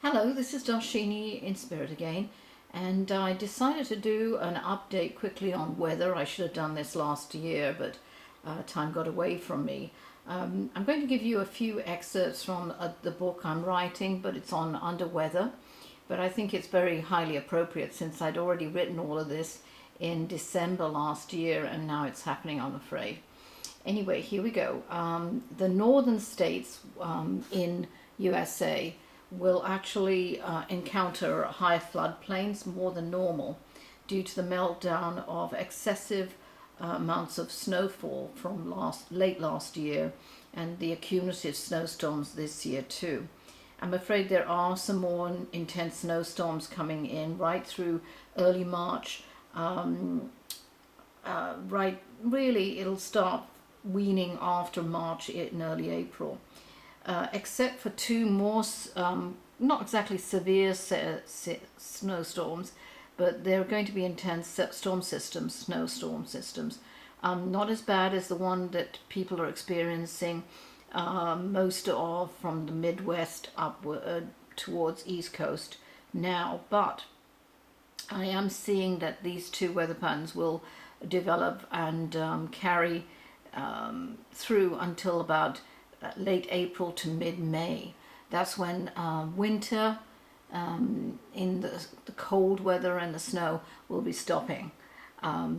Hello, this is Darshini in spirit again, and I decided to do an update quickly on weather. I should have done this last year, but time got away from me. I'm going to give you a few excerpts from the book I'm writing, but it's on under weather. But I think it's very highly appropriate since I'd already written all of this in December last year, and now it's happening, I'm afraid. Anyway, here we go. The northern states in USA will actually encounter higher floodplains more than normal due to the meltdown of excessive amounts of snowfall from late last year and the accumulative snowstorms this year too. I'm afraid there are some more intense snowstorms coming in right through early March. Right, really, it'll start weaning after March in early April. Except for two more, not exactly severe snowstorms, but they're going to be intense snowstorm systems. Not as bad as the one that people are experiencing most of from the Midwest upward towards East Coast now, but I am seeing that these two weather patterns will develop and carry through until about late April to mid-May. That's when winter in the cold weather and the snow will be stopping.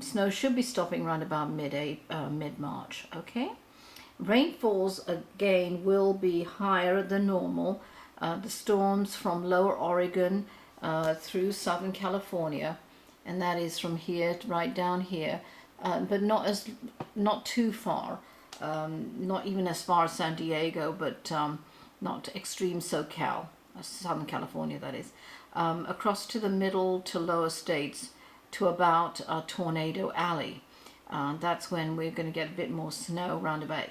Snow should be stopping around about mid-March, okay? Rainfalls again will be higher than normal. The storms from lower Oregon through Southern California, and that is from here to right down here, but not too far. Not even as far as San Diego, but not extreme SoCal, Southern California that is, across to the middle to lower states to about Tornado Alley. That's when we're going to get a bit more snow around about,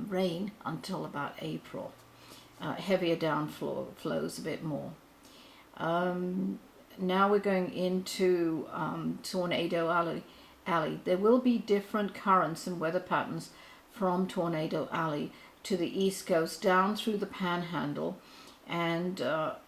rain until about April. Heavier downflow flows a bit more. Now we're going into Tornado Alley. There will be different currents and weather patterns from Tornado Alley to the East Coast down through the Panhandle and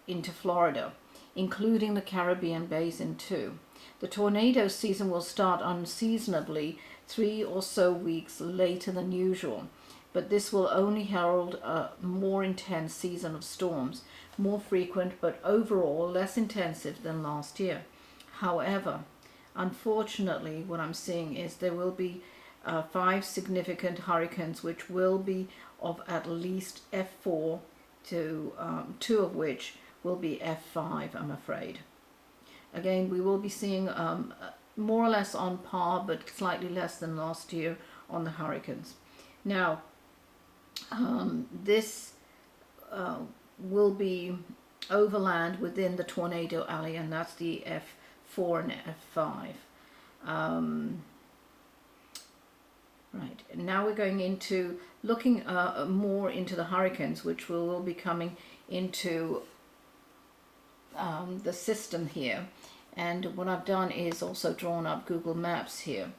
into Florida, including the Caribbean Basin too. The tornado season will start unseasonably 3 or so weeks later than usual, but this will only herald a more intense season of storms, more frequent but overall less intensive than last year. However, unfortunately, what I'm seeing is there will be 5 significant hurricanes which will be of at least F4 to 2 of which will be F5, I'm afraid. Again, we will be seeing more or less on par but slightly less than last year on the hurricanes. Now, this will be overland within the Tornado Alley, and that's the F4 and F5. Right, now we're going into looking more into the hurricanes, which will be coming into the system here. And what I've done is also drawn up Google Maps here,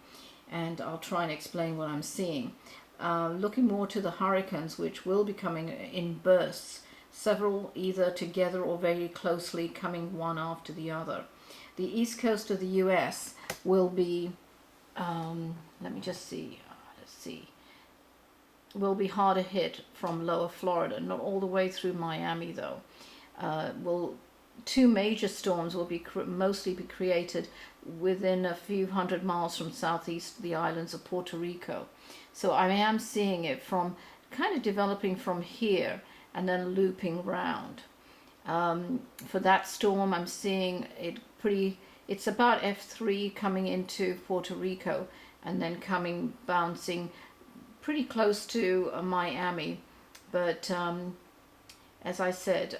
and I'll try and explain what I'm seeing. Looking more to the hurricanes, which will be coming in bursts, several either together or very closely coming one after the other. The east coast of the US will be, will be harder hit from lower Florida, not all the way through Miami though. Two major storms will be mostly be created within a few hundred miles from southeast the islands of Puerto Rico. So I am seeing it from kind of developing from here and then looping round. For that storm, I'm seeing it it's about F3 coming into Puerto Rico and then bouncing pretty close to Miami. But as I said,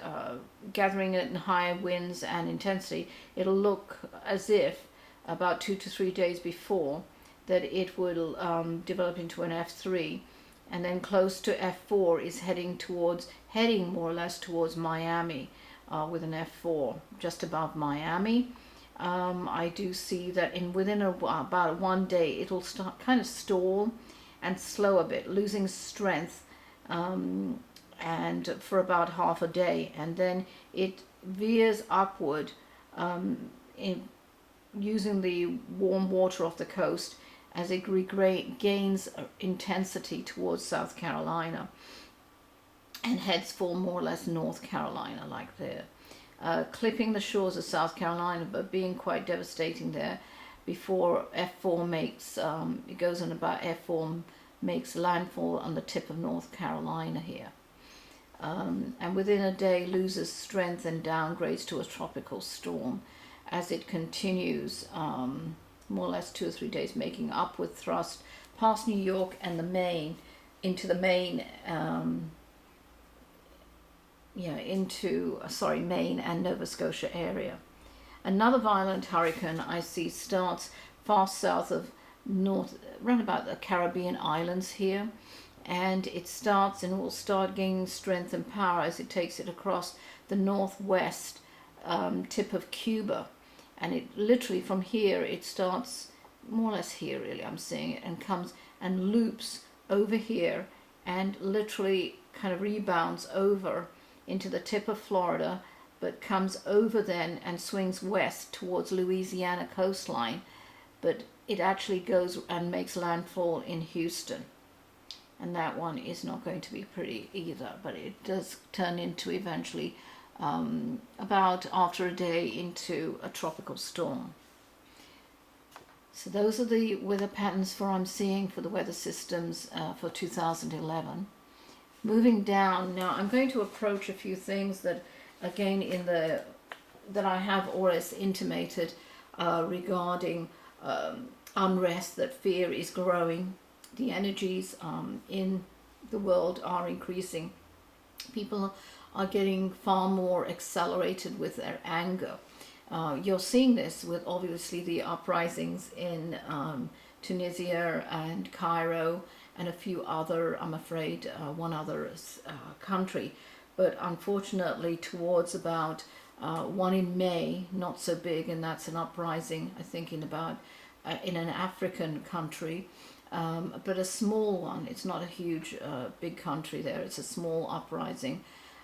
gathering it in higher winds and intensity, it'll look as if about 2 to 3 days before that it will develop into an F3, and then close to F4 is heading more or less towards Miami with an F4 just above Miami. I do see that within about 1 day it'll start kind of stall and slow a bit, losing strength and for about half a day, and then it veers upward using the warm water off the coast as it gains intensity towards South Carolina and heads for more or less North Carolina, like there, clipping the shores of South Carolina, but being quite devastating there before F4 makes, it goes in about F4, makes landfall on the tip of North Carolina here. And within a day loses strength and downgrades to a tropical storm as it continues more or less 2 or 3 days, making upward thrust past New York and the Maine into the Maine Maine and Nova Scotia area. Another violent hurricane I see starts far south of around about the Caribbean islands here, and it starts and will start gaining strength and power as it takes it across the northwest tip of Cuba. And it literally from here, it starts more or less here, really, I'm seeing it, and comes and loops over here and literally kind of rebounds over into the tip of Florida, but comes over then and swings west towards Louisiana coastline. But it actually goes and makes landfall in Houston. And that one is not going to be pretty either, but it does turn into eventually about after a day into a tropical storm. So those are the weather patterns I'm seeing for the weather systems for 2011. Moving down now, I'm going to approach a few things that again that I have always intimated regarding unrest, that fear is growing, the energies in the world are increasing. People are getting far more accelerated with their anger. You're seeing this with obviously the uprisings in Tunisia and Cairo and a few other, I'm afraid, one other country. But unfortunately towards about one in May, not so big, and that's an uprising, I think, in an African country, but a small one. It's not a huge, big country there. It's a small uprising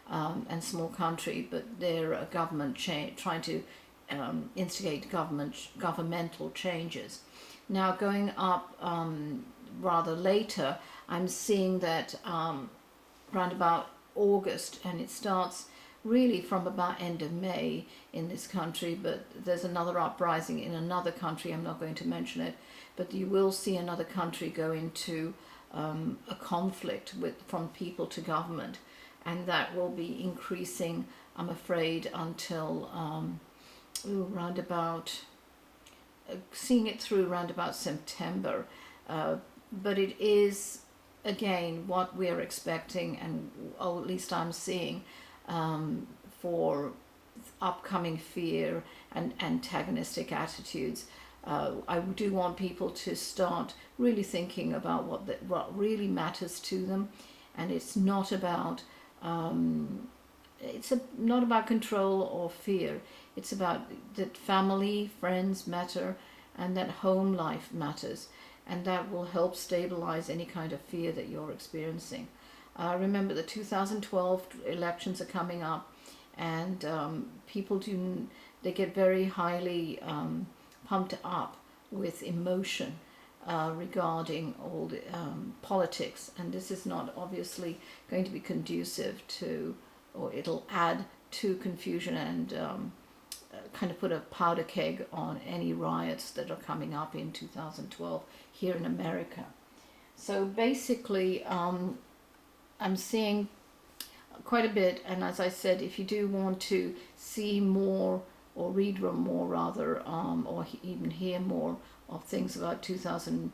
and small country, but they're a government trying to instigate governmental changes. Now going up rather later, I'm seeing that around about August, and it starts really from about end of May in this country, but there's another uprising in another country. I'm not going to mention it, but you will see another country go into a conflict from people to government, and that will be increasing, I'm afraid, until round about seeing it through around about September. But it is again what we are expecting, and at least I'm seeing for upcoming fear and antagonistic attitudes. I do want people to start really thinking about what really matters to them, and it's not about not about control or fear. It's about that family, friends matter, and that home life matters, and that will help stabilize any kind of fear that you're experiencing. Remember, the 2012 elections are coming up, and people they get very highly pumped up with emotion regarding all the politics, and this is not obviously going to be conducive to, or it'll add to confusion and kind of put a powder keg on any riots that are coming up in 2012 here in America. So basically I'm seeing quite a bit, and as I said, if you do want to see more or read more rather, or even hear more of things about 2000,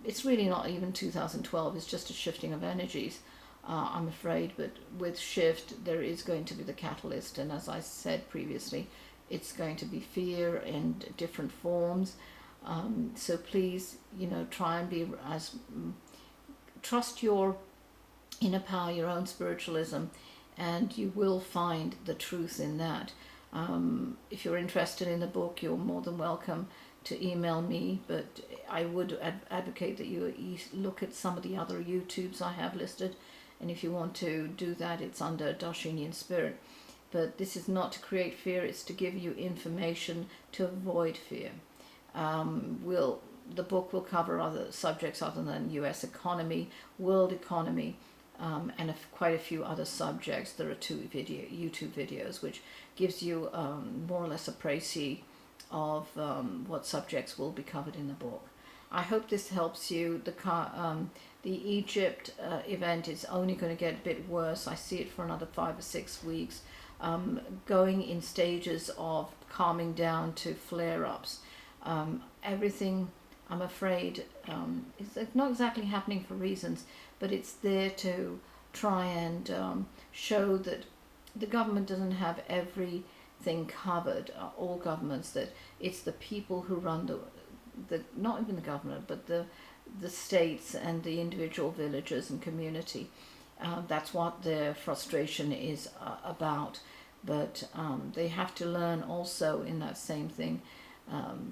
it's really not even 2012, it's just a shifting of energies, I'm afraid, but with shift there is going to be the catalyst, and as I said previously, it's going to be fear in different forms. So please, try and be trust your inner power, your own spiritualism, and you will find the truth in that. If you're interested in the book, you're more than welcome to email me, but I would advocate that you look at some of the other YouTubes I have listed and if you want to do that, it's under Darshini in Spirit. But this is not to create fear, it's to give you information to avoid fear. The book will cover other subjects other than US economy, world economy, and quite a few other subjects. There are 2 YouTube videos which gives you more or less a précis of what subjects will be covered in the book. I hope this helps you. The Egypt event is only going to get a bit worse. I see it for another 5 or 6 weeks, going in stages of calming down to flare-ups. Everything, I'm afraid, is not exactly happening for reasons, but it's there to try and show that the government doesn't have everything covered, all governments, that it's the people who run not even the government, but the states and the individual villages and community. That's what their frustration is about. But they have to learn also in that same thing,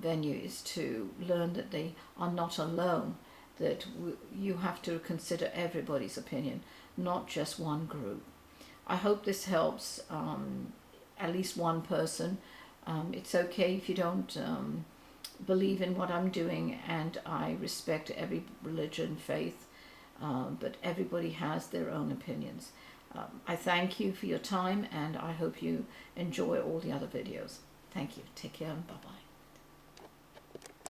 venue, is to learn that they are not alone, that you have to consider everybody's opinion, not just one group. I hope this helps at least one person. It's okay if you don't believe in what I'm doing, and I respect every religion, faith, but everybody has their own opinions. I thank you for your time, and I hope you enjoy all the other videos. Thank you. Take care, and bye-bye.